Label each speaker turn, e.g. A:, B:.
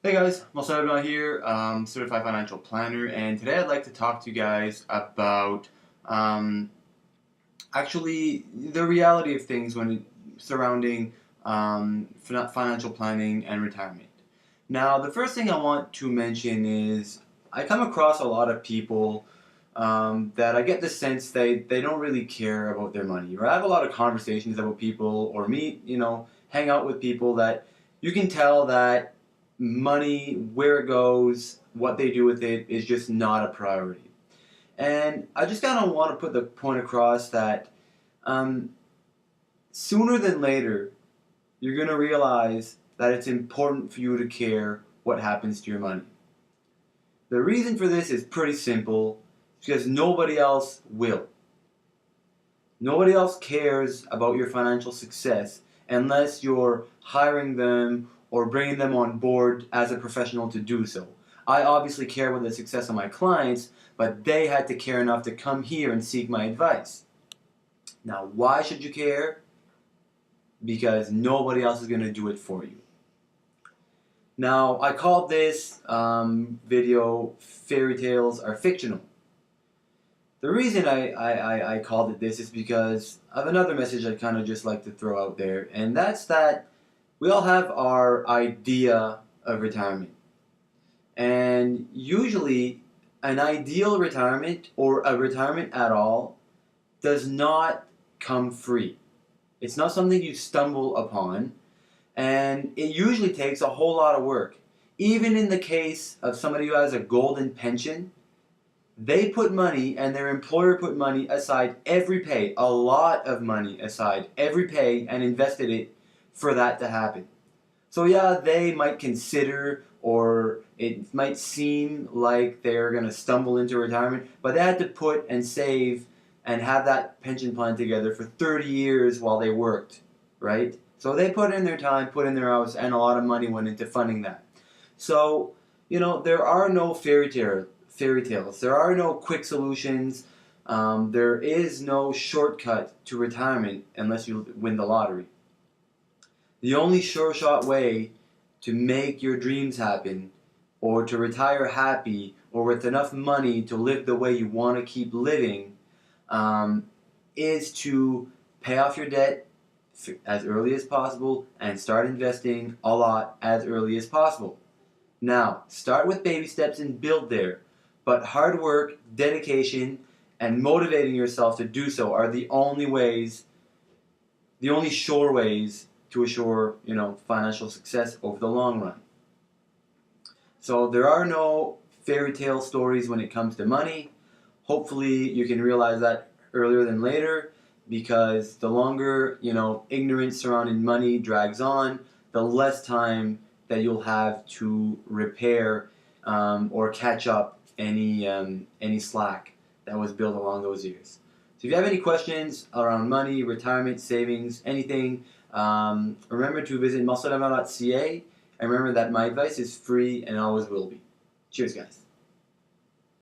A: Hey guys, Marcel LeBlanc here, Certified Financial Planner, and today I'd like to talk to you guys about actually the reality of things surrounding financial planning and retirement. Now, the first thing I want to mention is I come across a lot of people that I get the sense they don't really care about their money, or I have a lot of conversations about people, or hang out with people that you can tell that money, where it goes, what they do with it is just not a priority. And I just kind of want to put the point across that um, sooner than later, you're going to realize that it's important for you to care what happens to your money. The reason for this is pretty simple, because nobody else will. Nobody else cares about your financial success unless you're hiring them or bringing them on board as a professional to do so. I obviously care about the success of my clients, but they had to care enough to come here and seek my advice. Now, why should you care? Because nobody else is going to do it for you. Now, I called this video Fairy Tales Are Fictional. The reason I called it this is because of another message I'd kind of just like to throw out there, and that's that we all have our idea of retirement. And usually, an ideal retirement, or a retirement at all, does not come free. It's not something you stumble upon, and it usually takes a whole lot of work. Even in the case of somebody who has a golden pension, they put money, and their employer put money aside every pay, a lot of money aside every pay, and invested it for that to happen. So yeah, they might consider, or it might seem like they're going to stumble into retirement, but they had to put and save and have that pension plan together for 30 years while they worked, right? So they put in their time, put in their hours, and a lot of money went into funding that. So, there are no fairy tales. There are no quick solutions. There is no shortcut to retirement unless you win the lottery. The only sure shot way to make your dreams happen, or to retire happy, or with enough money to live the way you want to keep living, is to pay off your debt as early as possible and start investing a lot as early as possible. Now, start with baby steps and build there, but hard work, dedication, and motivating yourself to do so are the only sure ways to assure, financial success over the long run. So there are no fairy tale stories when it comes to money. Hopefully you can realize that earlier than later, because the longer, ignorance surrounding money drags on, the less time that you'll have to repair or catch up any slack that was built along those years. So if you have any questions around money, retirement, savings, anything, remember to visit marcelleblanc.ca, and remember that my advice is free and always will be. Cheers, guys.